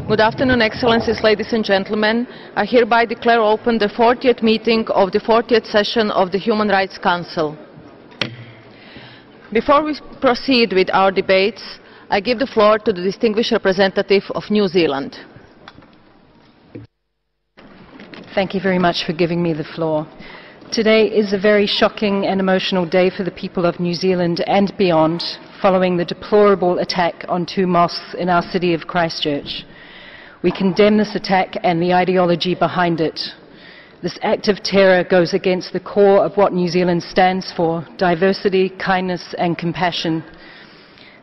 Good afternoon, Excellencies, ladies and gentlemen. I hereby declare open the 40th meeting of the 40th session of the Human Rights Council. Before we proceed with our debates, I give the floor to the distinguished representative of New Zealand. Thank you very much for giving me the floor. Today is a very shocking and emotional day for the people of New Zealand and beyond, following the deplorable attack on 2 mosques in our city of Christchurch. We condemn this attack and the ideology behind it. This act of terror goes against the core of what New Zealand stands for: diversity, kindness and compassion.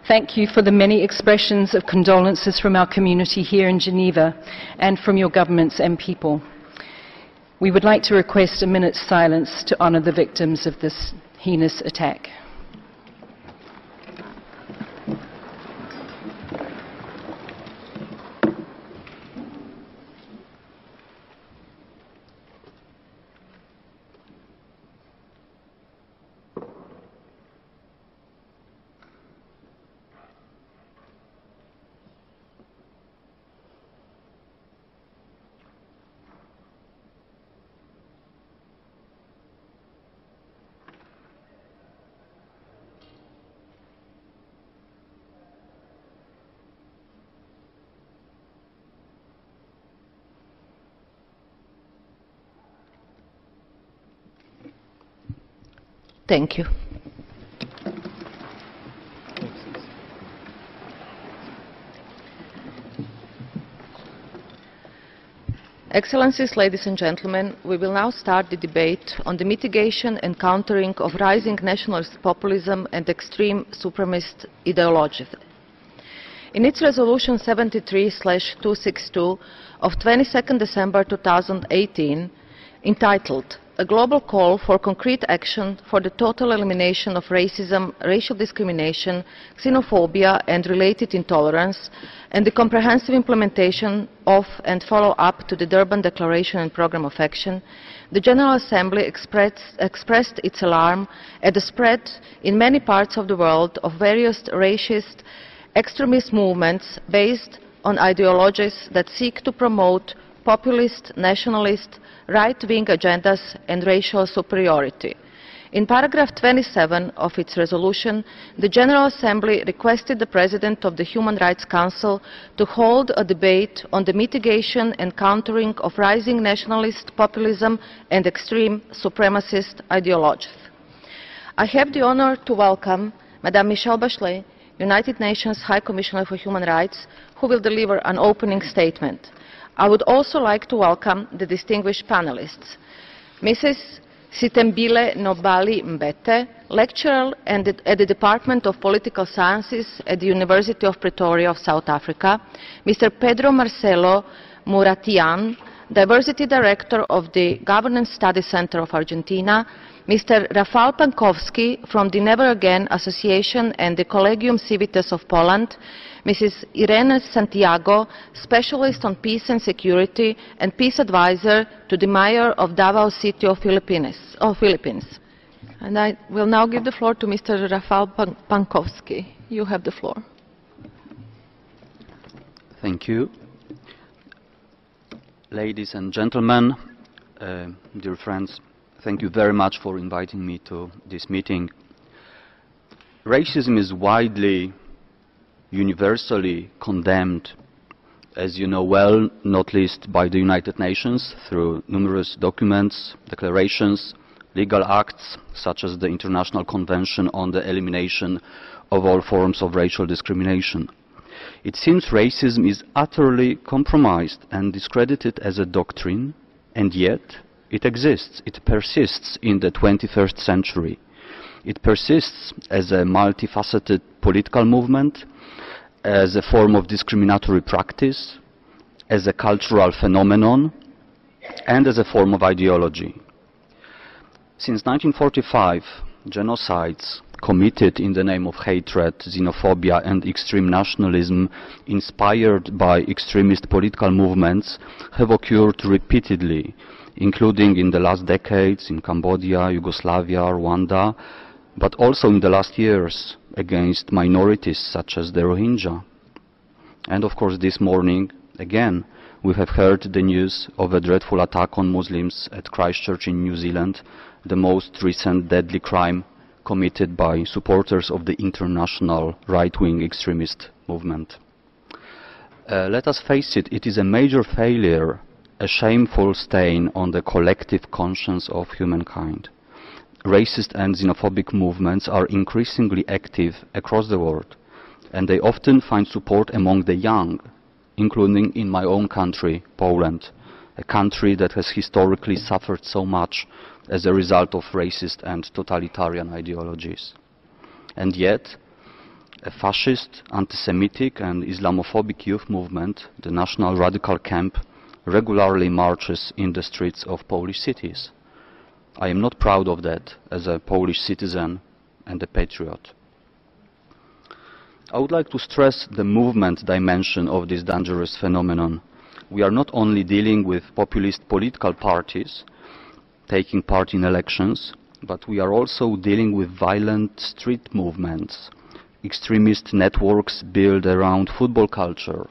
Thank you for the many expressions of condolences from our community here in Geneva and from your governments and people. We would like to request a minute's silence to honour the victims of this heinous attack. Thank you. Excellencies, ladies and gentlemen, we will now start the debate on the mitigation and countering of rising nationalist populism and extreme supremacist ideology. In its resolution 73/262 of 22nd December 2018, entitled "A Global Call for Concrete Action for the Total Elimination of Racism, Racial Discrimination, Xenophobia and Related Intolerance, and the Comprehensive Implementation of and Follow-up to the Durban Declaration and Programme of Action," the General Assembly expressed its alarm at the spread in many parts of the world of various racist extremist movements based on ideologies that seek to promote populist, nationalist, right-wing agendas and racial superiority. In paragraph 27 of its resolution, the General Assembly requested the President of the Human Rights Council to hold a debate on the mitigation and countering of rising nationalist populism and extreme supremacist ideologies. I have the honor to welcome Madame Michelle Bachelet, United Nations High Commissioner for Human Rights, who will deliver an opening statement. I would also like to welcome the distinguished panelists. Mrs. Sitembile Nobali Mbete, lecturer at the Department of Political Sciences at the University of Pretoria of South Africa, Mr. Pedro Marcelo Muratian, Diversity Director of the Governance Studies Center of Argentina, Mr. Rafał Pankowski from the Never Again Association and the Collegium Civitas of Poland, Mrs. Irene Santiago, Specialist on Peace and Security and Peace Advisor to the Mayor of Davao City of Philippines. And I will now give the floor to Mr. Rafał Pankowski. You have the floor. Thank you. Ladies and gentlemen, dear friends, thank you very much for inviting me to this meeting. Racism is widely, universally condemned, as you know well, not least by the United Nations through numerous documents, declarations, legal acts, such as the International Convention on the Elimination of All Forms of Racial Discrimination. It seems racism is utterly compromised and discredited as a doctrine, and yet it exists, it persists in the 21st century. It persists as a multifaceted political movement, as a form of discriminatory practice, as a cultural phenomenon, and as a form of ideology. Since 1945, genocides committed in the name of hatred, xenophobia, and extreme nationalism, inspired by extremist political movements, have occurred repeatedly, including in the last decades in Cambodia, Yugoslavia, Rwanda, but also in the last years against minorities such as the Rohingya. And of course this morning, again, we have heard the news of a dreadful attack on Muslims at Christchurch in New Zealand, the most recent deadly crime committed by supporters of the international right-wing extremist movement. Let us face it, it is a major failure, a shameful stain on the collective conscience of humankind. Racist and xenophobic movements are increasingly active across the world, and they often find support among the young, including in my own country, Poland, a country that has historically suffered so much as a result of racist and totalitarian ideologies. And yet, a fascist, anti-Semitic and Islamophobic youth movement, the National Radical Camp, regularly marches in the streets of Polish cities. I am not proud of that as a Polish citizen and a patriot. I would like to stress the movement dimension of this dangerous phenomenon. We are not only dealing with populist political parties taking part in elections, but we are also dealing with violent street movements, extremist networks built around football culture,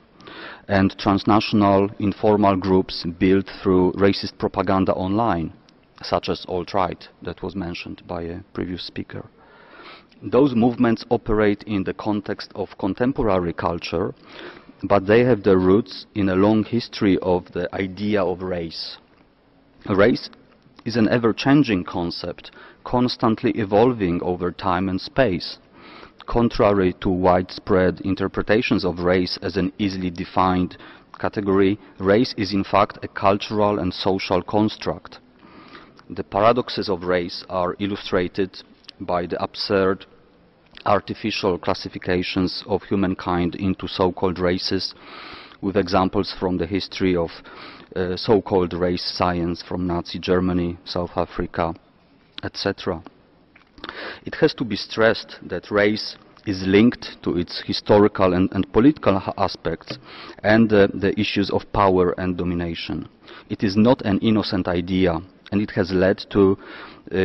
and transnational informal groups built through racist propaganda online, such as alt-right, that was mentioned by a previous speaker. Those movements operate in the context of contemporary culture, but they have their roots in a long history of the idea of race. Race is an ever-changing concept, constantly evolving over time and space. Contrary to widespread interpretations of race as an easily defined category, race is in fact a cultural and social construct. The paradoxes of race are illustrated by the absurd artificial classifications of humankind into so-called races, with examples from the history of so-called race science from Nazi Germany, South Africa, etc. It has to be stressed that race is linked to its historical and political aspects and the issues of power and domination. It is not an innocent idea, and it has led to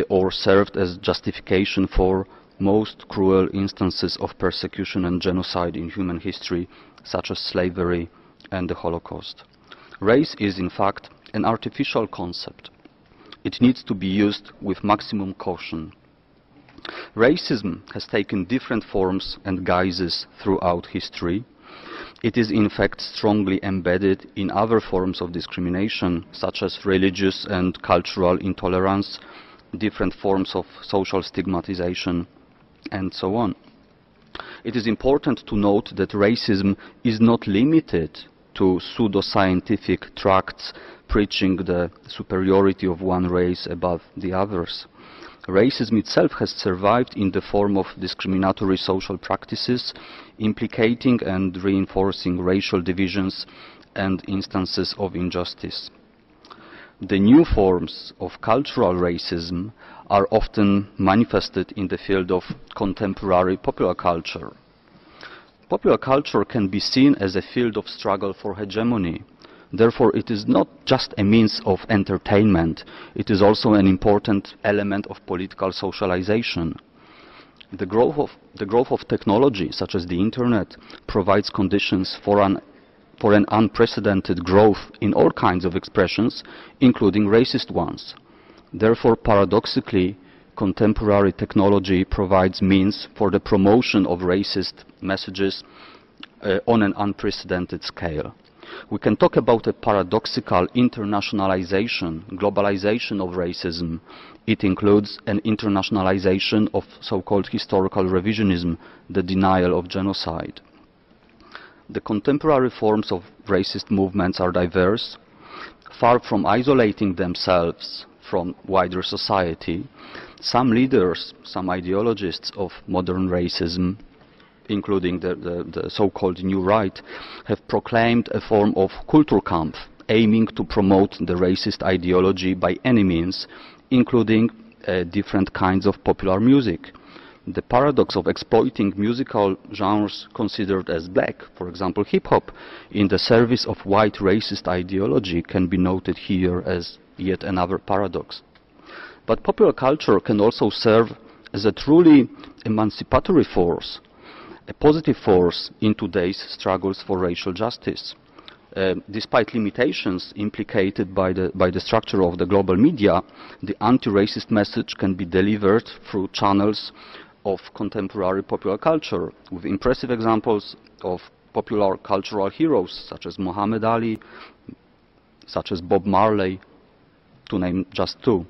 or served as justification for most cruel instances of persecution and genocide in human history, such as slavery and the Holocaust. Race is, in fact, an artificial concept. It needs to be used with maximum caution. Racism has taken different forms and guises throughout history. It is in fact strongly embedded in other forms of discrimination, such as religious and cultural intolerance, different forms of social stigmatization, and so on. It is important to note that racism is not limited to pseudo-scientific tracts preaching the superiority of one race above the others. Racism itself has survived in the form of discriminatory social practices, implicating and reinforcing racial divisions and instances of injustice. The new forms of cultural racism are often manifested in the field of contemporary popular culture. Popular culture can be seen as a field of struggle for hegemony. Therefore, it is not just a means of entertainment, it is also an important element of political socialization. The growth of technology, such as the Internet, provides conditions for an unprecedented growth in all kinds of expressions, including racist ones. Therefore, paradoxically, contemporary technology provides means for the promotion of racist messages on an unprecedented scale. We can talk about a paradoxical internationalization, globalization of racism. It includes an internationalization of so-called historical revisionism, the denial of genocide. The contemporary forms of racist movements are diverse. Far from isolating themselves from wider society, some leaders, some ideologists of modern racism, including the so-called New Right, have proclaimed a form of Kulturkampf, aiming to promote the racist ideology by any means, including different kinds of popular music. The paradox of exploiting musical genres considered as black, for example hip-hop, in the service of white racist ideology can be noted here as yet another paradox. But popular culture can also serve as a truly emancipatory force. a positive force in today's struggles for racial justice. Despite limitations implicated by the structure of the global media, the anti-racist message can be delivered through channels of contemporary popular culture, with impressive examples of popular cultural heroes such as Muhammad Ali, such as Bob Marley, to name just two.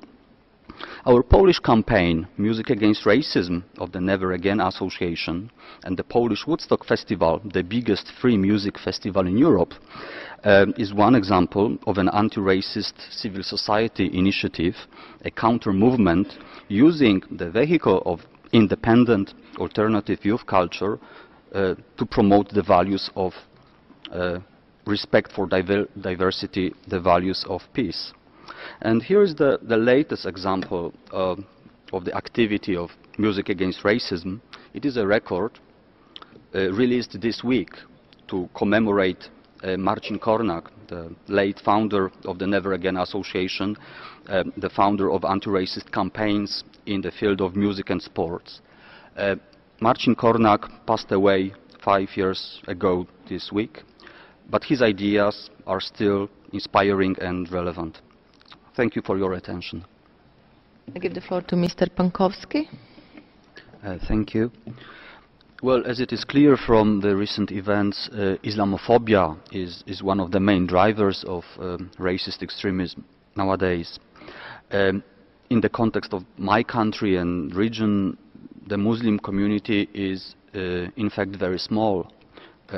Our Polish campaign, Music Against Racism, of the Never Again Association, and the Polish Woodstock Festival, the biggest free music festival in Europe, is one example of an anti-racist civil society initiative, a counter-movement using the vehicle of independent alternative youth culture to promote the values of respect for diversity, the values of peace. And here is the latest example of the activity of Music Against Racism. It is a record released this week to commemorate Marcin Kornak, the late founder of the Never Again Association, the founder of anti-racist campaigns in the field of music and sports. Marcin Kornak passed away 5 years ago this week, but his ideas are still inspiring and relevant. Thank you for your attention. I give the floor to Mr. Pankowski. Thank you. Well, as it is clear from the recent events, Islamophobia is one of the main drivers of racist extremism nowadays. In the context of my country and region, the Muslim community is in fact very small,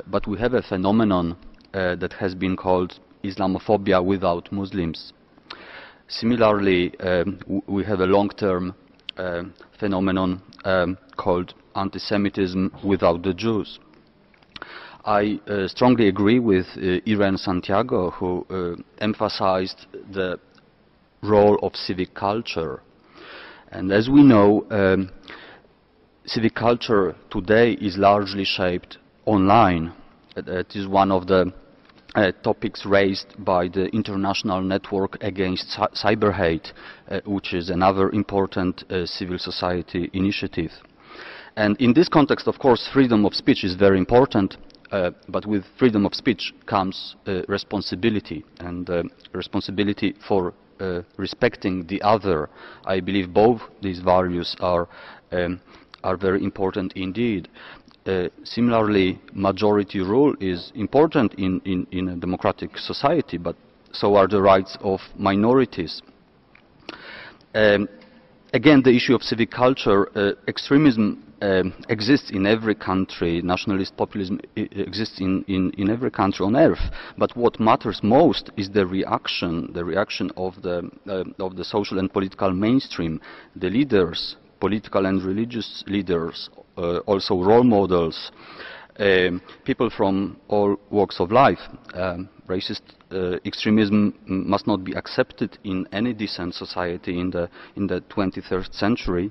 but we have a phenomenon that has been called Islamophobia without Muslims. Similarly, we have a long-term phenomenon called anti-Semitism without the Jews. I strongly agree with Irene Santiago, who emphasized the role of civic culture. And as we know, civic culture today is largely shaped online. It is one of the topics raised by the International Network Against Cyber Hate, which is another important civil society initiative. And in this context, of course, freedom of speech is very important, but with freedom of speech comes responsibility, and responsibility for respecting the other. I believe both these values are very important indeed. Similarly, majority rule is important in a democratic society, but so are the rights of minorities. Again, the issue of civic culture, extremism exists in every country, nationalist populism exists in every country on earth, but what matters most is the reaction of the social and political mainstream, the leaders, political and religious leaders, also role models, people from all walks of life. Racist extremism must not be accepted in any decent society in the 21st century,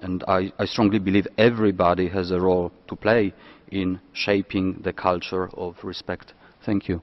and I strongly believe everybody has a role to play in shaping the culture of respect. Thank you.